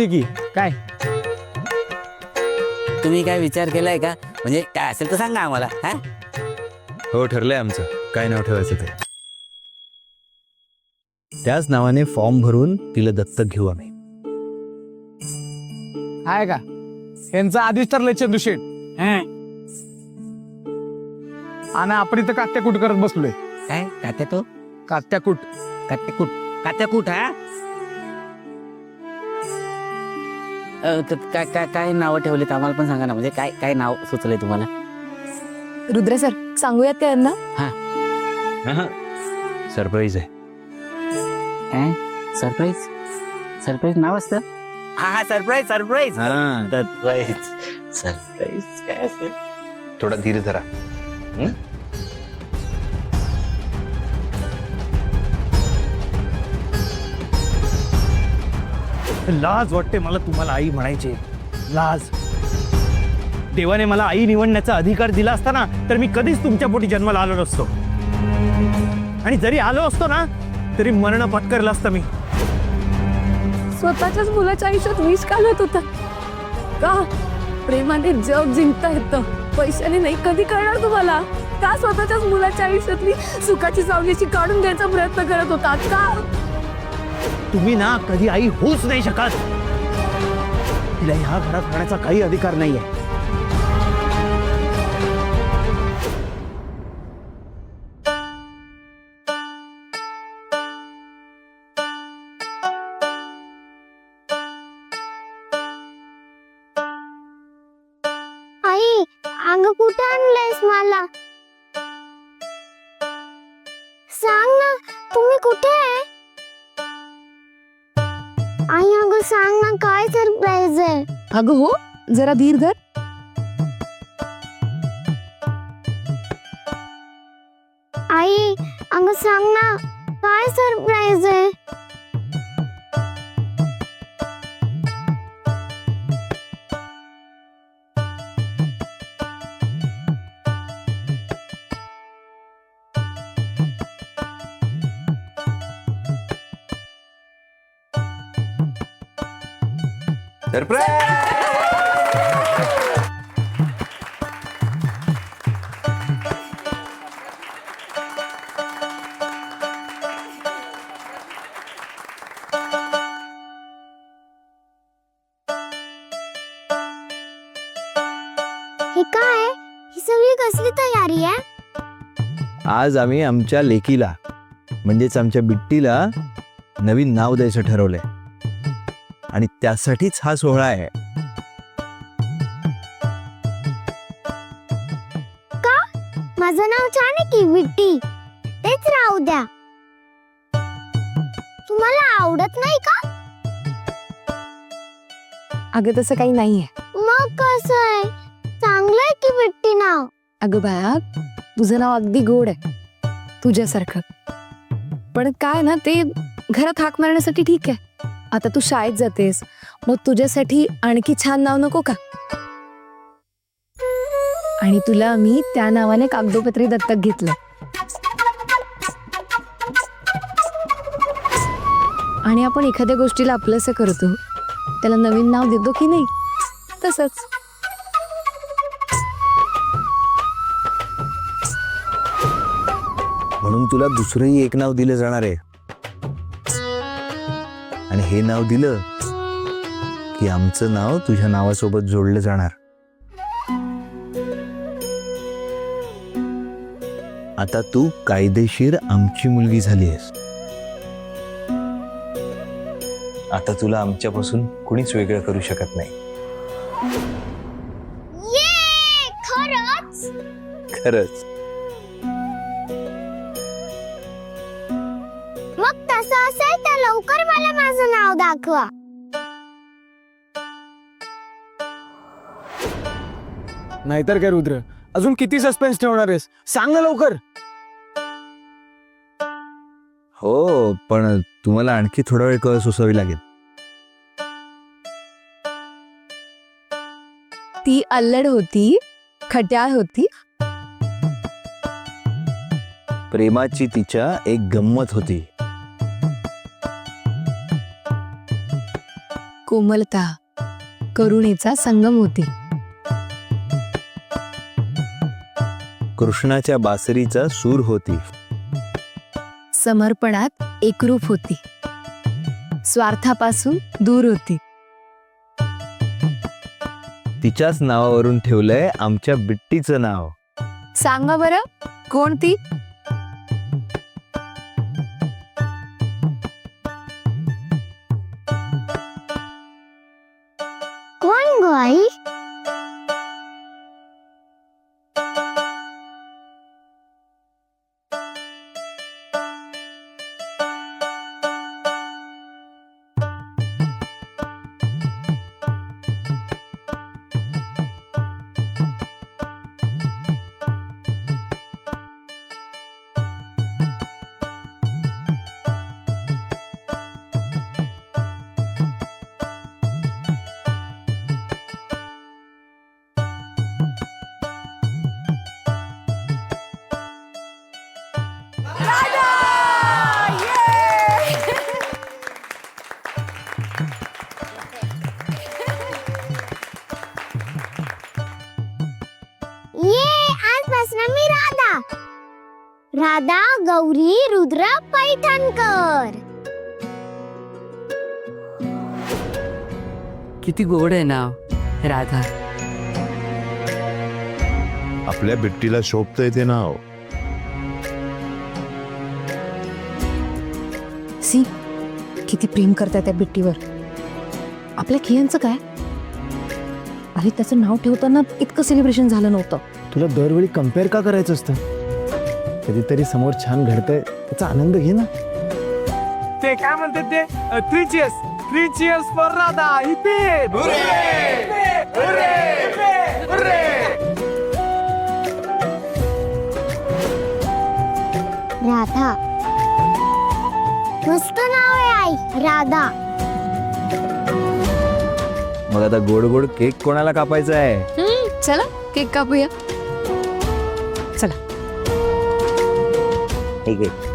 की काय तुम्ही काय विचार केलाय का? म्हणजे काय असेल तर सांगा आम्हाला. हा हो ठरलंय आमचं काय नाव ठेवायचं ते. त्याच नावाने फॉर्म भरून तिला दत्तक घेऊ आम्ही. आहे का यांचं आधीच ठरलंय चंदूशेठ. आणि आपण इथं कात्याकूट करत बसलोय. काय कात्या तो कात्याकूट. कात्याकूट कात्याकूट हा काय काय काय नावं ठेवलेत आम्हाला पण सांगा ना. म्हणजे काय काय नाव सुचलंय तुम्हाला? रुद्र सर सांगूयात का यांना? सरप्राईज आहे. काय सरप्राईज? सरप्राईज नाव असतं? हा हा सरप्राईज सरप्राईज सरप्राईज सरप्राईज काय असेल? थोडा धीर धरा. लाज वाटते मला तुम्हाला आई म्हणायची. लाज. देवाने मला आई निवडण्याचा अधिकार दिला असता ना तर मी कधीच तुमच्या पोटी जन्माला आलो नसतो. आणि जरी आलो असतो ना तरी मरण पत्करलं असतं मी. स्वतःच्याच मुलाच्या आयुष्यात विष घालत होता का? प्रेमाने जग जिंकता येतं, पैशाने नाही. कधी कळणार तुम्हाला? का स्वतःच्याच मुलाच्या आयुष्यातली सुखाची सावलीची काढून घ्यायचा प्रयत्न करत होता का? तुम्ही ना कधी आई होऊच नाही शकत. तिला ह्या घरात राहण्याचा काही अधिकार नाहीये. आई अगं कुठे आणलंयस मला? सांग ना तुम्ही कुठे आहे? आई अगं सांग ना काय सरप्राईज आहे? अगं हो, जरा धीर धर. आई अगं सांग ना काय सरप्राईज आहे? हे काय? ही सगळी कसली तयारी आहे? आज आम्ही आमच्या लेकीला म्हणजेच आमच्या बिट्टीला नवीन नाव द्यायचं ठरवलंय आणि त्यासाठीच हा सोहळा आहे. माझं नाव छान आहे की बिट्टी. तेच राहू द्या. तुम्हाला आवडत नाही का? अगं तसं काही नाहीये. मग कसं आहे? चांगलं आहे की बिट्टी नाव. अगं बाया, तुझं नाव अगदी गोड आहे तुझ्यासारखं. पण काय ना ते घरात हाक मारण्यासाठी ठीक आहे. आता तू शाळेत जातेस, मग तुझ्यासाठी आणखी छान नाव नको का? आणि तुला आम्ही त्या नावाने कागदोपत्री दत्तक घेतलं. आणि आपण एखाद्या गोष्टीला आपलंसं करतो, त्याला नवीन नाव देतो की नाही, तसंच. म्हणून तुला दुसरंही एक नाव दिलं जाणार आहे. आणि हे नाव दिलं की आमचं नाव तुझ्या नावासोबत जोडलं जाणार. आता तू कायदेशीर आमची मुलगी झाली आहेस. आता तुला आमच्यापासून कुणीच वेगळं करू शकत नाही. ये खरंच? खरंच. मग तसं असेल तर लवकर मला माझं नाव दाखवा. नाहीतर काय रुद्र, अजून किती सस्पेन्स ठेवणार आहेस? सांग ना लवकर. हो, पण तुम्हाला आणखी थोडा वेळ कळ सुचवावी लागेल. ती अल्लड होती, खट्याळ होती. प्रेमाची तिच्या एक गंमत होती. कोमलता करुणेचा संगम होती. कृष्णाच्या बासरीचा सूर होती. समर्पणात एकरूप होती. स्वार्थापासून दूर होती. तिच्याच नावावरून ठेवलंय आमच्या बिट्टीचं नाव. सांगा बरं कोण ती? कोण गो आई? ये आजपासून मी राधा. राधा गौरी रुद्र पैठणकर. किती गोड आहे नाव राधा. आपल्या बिट्टीला शोभतंय ते नाव. सी किती प्रेम करताय त्या बिट्टीवर. आपल्या खियांचं काय? अरे त्याचं नाव ठेवताना इतकं सेलिब्रेशन झालं नव्हतं. तुला दरवेळी कम्पेअर का करायचं असतं? कधीतरी समोर छान घडतंय त्याचा आनंद घे ना. ते काय म्हणतात ते 3 cheers फॉर राधा. राधा मस्त नाव आहे आई. राधा. मग आता गोड गोड केक कोणाला कापायचा आहे? चला केक कापूया. चला. ठीक आहे.